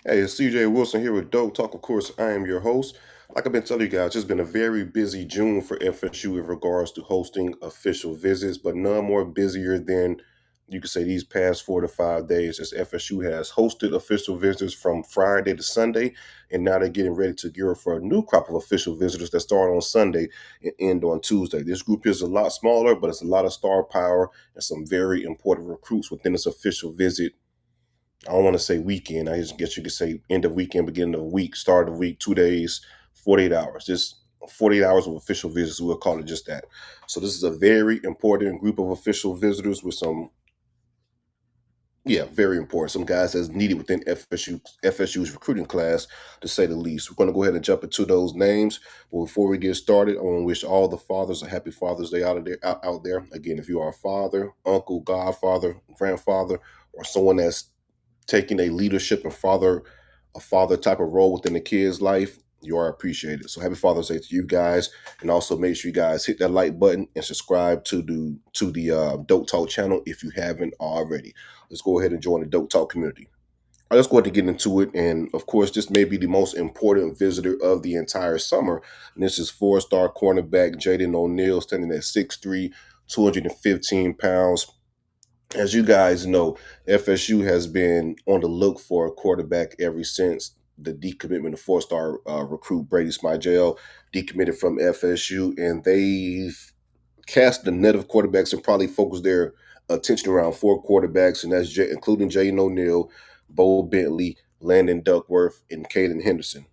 Hey, it's CJ Wilson here with DoakTalk. Of course, I am your host. Like I've been telling you guys, it's been a very busy June for FSU in regards to hosting official visits, but none more busier than you could say these past 4 to 5 days as FSU has hosted official visitors from Friday to Sunday, and now they're getting ready to gear up for a new crop of official visitors that start on Sunday and end on Tuesday. This group is a lot smaller, but it's a lot of star power and some very important recruits within this official visit. I don't want to say weekend. I just guess you could say end of weekend, beginning of week, start of week, 2 days, 48 hours. Just 48 hours of official visits. We'll call it just that. So this is a very important group of official visitors with some, yeah, very important. Some guys that's needed within FSU's recruiting class, to say the least. We're going to go ahead and jump into those names. But before we get started, I want to wish all the fathers a happy Father's Day out there. Again, if you are a father, uncle, godfather, grandfather, or someone that's taking a leadership and a father type of role within the kid's life, you are appreciated. So happy Father's Day to you guys, and also make sure you guys hit that like button and subscribe to the Dope Talk channel if you haven't already. Let's go ahead and join the Dope Talk community. All right, let's go ahead and get into it. And of course, this may be the most important visitor of the entire summer. And this is four-star cornerback Jaden O'Neal, standing at 6'3", 215 pounds. As you guys know, FSU has been on the look for a quarterback ever since the decommitment of four-star recruit Brady Smigel decommitted from FSU, and they've cast the net of quarterbacks and probably focused their attention around four quarterbacks, and that's including Jaden O'Neal, Bo Bentley, Landon Duckworth, and Caden Henderson.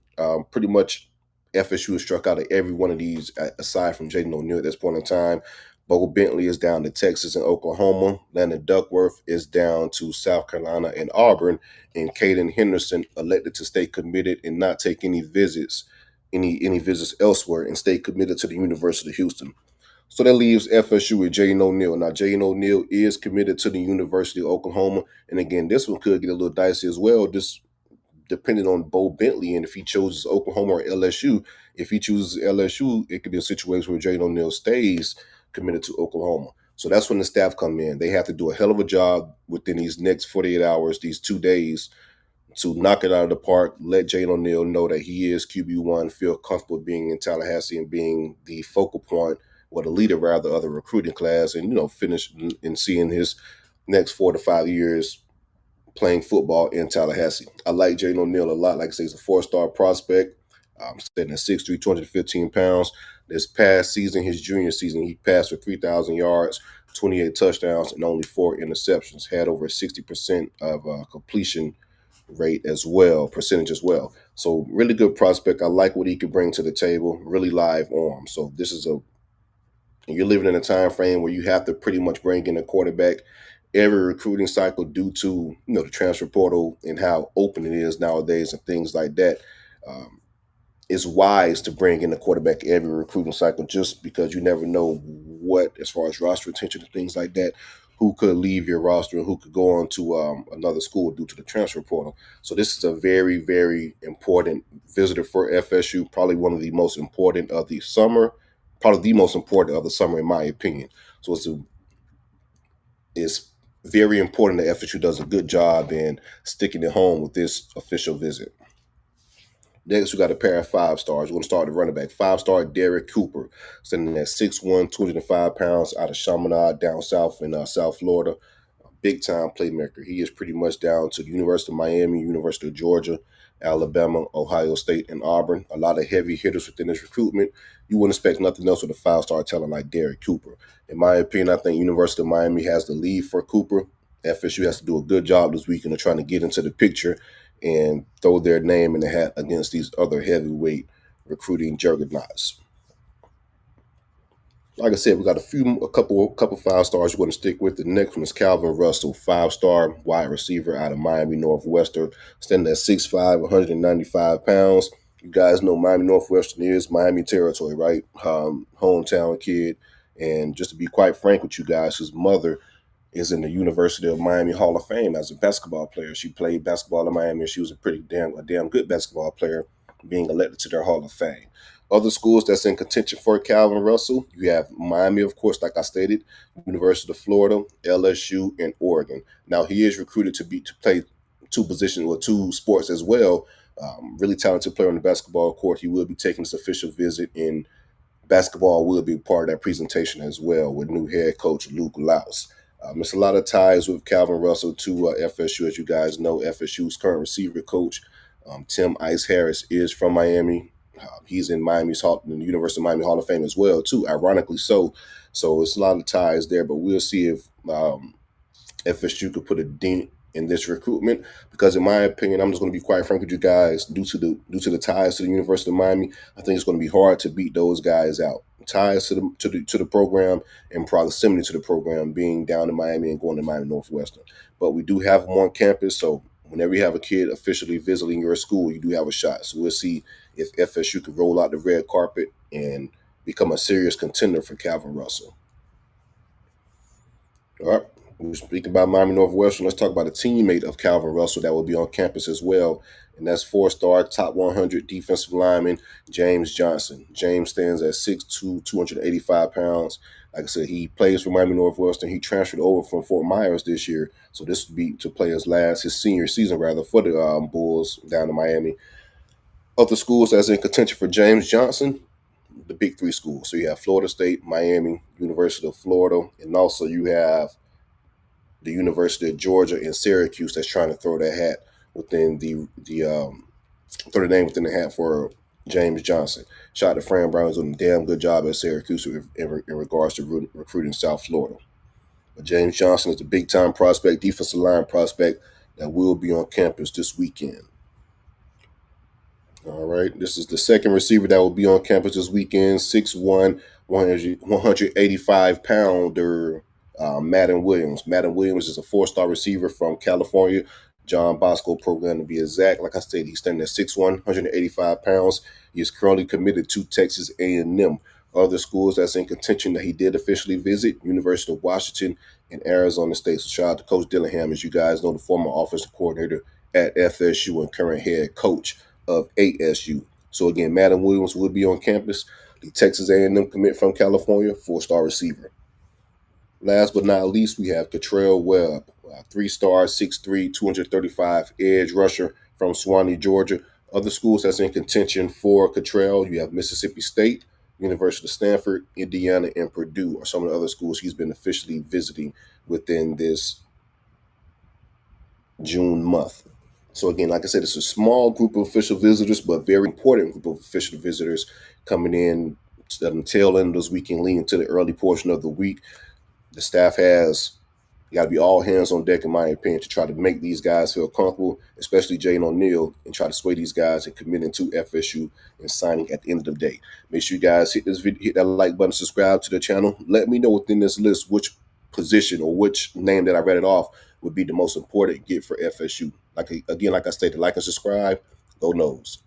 Pretty much FSU has struck out at every one of these aside from Jaden O'Neal at this point in time. Bo Bentley is down to Texas and Oklahoma. Landon Duckworth is down to South Carolina and Auburn. And Caden Henderson elected to stay committed and not take any visits elsewhere, and stay committed to the University of Houston. So that leaves FSU with Jaden O'Neal. Now, Jaden O'Neal is committed to the University of Oklahoma. And again, this one could get a little dicey as well, just depending on Bo Bentley and if he chooses Oklahoma or LSU. If he chooses LSU, it could be a situation where Jaden O'Neal stays committed to Oklahoma. So that's when the staff come in. They have to do a hell of a job within these next 48 hours, these 2 days, to knock it out of the park, let Jaden O'Neal know that he is QB1, feel comfortable being in Tallahassee and being the focal point, or the leader rather, of the recruiting class, and finish and seeing his next 4 to 5 years playing football in Tallahassee. I like Jaden O'Neal a lot. Like I say, he's a four-star prospect. Sitting at 6'3", 215 pounds. This past season, his junior season, he passed for 3,000 yards, 28 touchdowns, and only 4 interceptions. Had over 60% of completion rate as well, percentage as well. So really good prospect. I like what he could bring to the table. Really live arm. So this is you're living in a time frame where you have to pretty much bring in a quarterback every recruiting cycle due to the transfer portal and how open it is nowadays and things like that. Um, it's wise to bring in a quarterback every recruiting cycle, just because you never know what, as far as roster retention and things like that, who could leave your roster and who could go on to another school due to the transfer portal. So this is a very, very important visitor for FSU, probably one of the most important of the summer, probably the most important of the summer in my opinion. So it's very important that FSU does a good job in sticking it home with this official visit. Next, we got a pair of 5 stars. We're going to start the running back. 5-star Derek Cooper, standing at 6'1", 205 pounds, out of Chaminade, down south in South Florida. Big time playmaker. He is pretty much down to the University of Miami, University of Georgia, Alabama, Ohio State, and Auburn. A lot of heavy hitters within this recruitment. You wouldn't expect nothing else with a 5-star talent like Derek Cooper. In my opinion, I think University of Miami has the lead for Cooper. FSU has to do a good job this weekend of trying to get into the picture and throw their name in the hat against these other heavyweight recruiting juggernauts. Like I said, we got a couple 5 stars we're going to stick with. The next one is Calvin Russell, 5-star wide receiver out of Miami Northwestern, standing at 6'5", 195 pounds. You guys know Miami Northwestern is Miami territory, right? Hometown kid. And just to be quite frank with you guys, his mother is in the University of Miami Hall of Fame as a basketball player. She played basketball in Miami, and she was a damn good basketball player, being elected to their Hall of Fame. Other schools that's in contention for Calvin Russell, you have Miami, of course, like I stated, University of Florida, LSU, and Oregon. Now he is recruited to two positions or two sports as well. Really talented player on the basketball court. He will be taking his official visit, and basketball will be part of that presentation as well with new head coach Luke Laus. It's a lot of ties with Calvin Russell to FSU. As you guys know, FSU's current receiver coach, Tim Ice Harris, is from Miami. He's in in the University of Miami Hall of Fame as well, too, ironically so. So it's a lot of ties there, but we'll see if FSU could put a dent in this recruitment, because in my opinion, I'm just going to be quite frank with you guys, due to the ties to the University of Miami, I think it's going to be hard to beat those guys out. Ties to the program and proximity to the program, being down in Miami and going to Miami Northwestern. But we do have them on campus, so whenever you have a kid officially visiting your school, you do have a shot. So we'll see if FSU could roll out the red carpet and become a serious contender for Calvin Russell. All right. We're speaking about Miami Northwestern. Let's talk about a teammate of Calvin Russell that will be on campus as well. And that's four-star, top 100 defensive lineman, James Johnson. James stands at 6'2", 285 pounds. Like I said, he plays for Miami Northwestern. He transferred over from Fort Myers this year. So this would be to play his senior season, rather, for the Bulls down in Miami. Other schools that's in contention for James Johnson, the big three schools. So you have Florida State, Miami, University of Florida, and also you have the University of Georgia and Syracuse that's trying to throw their hat within throw the name within the hat for James Johnson. Shout out to Fran Brown's doing a damn good job at Syracuse in regards to recruiting South Florida. But James Johnson is a big time prospect, defensive line prospect that will be on campus this weekend. All right. This is the second receiver that will be on campus this weekend. 6'1", 185-pounder Madden Williams. Madden Williams is a four-star receiver from California, John Bosco program to be exact. Like I said, he's standing at 6'1", 185 pounds. He is currently committed to Texas A&M. Other schools that's in contention that he did officially visit: University of Washington and Arizona State. So shout out to Coach Dillingham, as you guys know, the former offensive coordinator at FSU and current head coach of ASU. So again, Madden Williams will be on campus. The Texas A&M commit from California, four-star receiver. Last but not least, we have Catrell Webb, three-star, 6'3", 235 edge rusher from Suwanee, Georgia. Other schools that's in contention for Catrell, you have Mississippi State, University of Stanford, Indiana, and Purdue are some of the other schools he's been officially visiting within this June month. So again, like I said, it's a small group of official visitors, but very important group of official visitors coming in to the tail end of this weekend, leading to the early portion of the week. The staff has got to be all hands on deck, in my opinion, to try to make these guys feel comfortable, especially Jaden O'Neal, and try to sway these guys and committing to FSU and signing at the end of the day. Make sure you guys hit this video, hit that like button, subscribe to the channel. Let me know within this list which position or which name that I read it off would be the most important get for FSU. Like I stated, like and subscribe. Go Noles.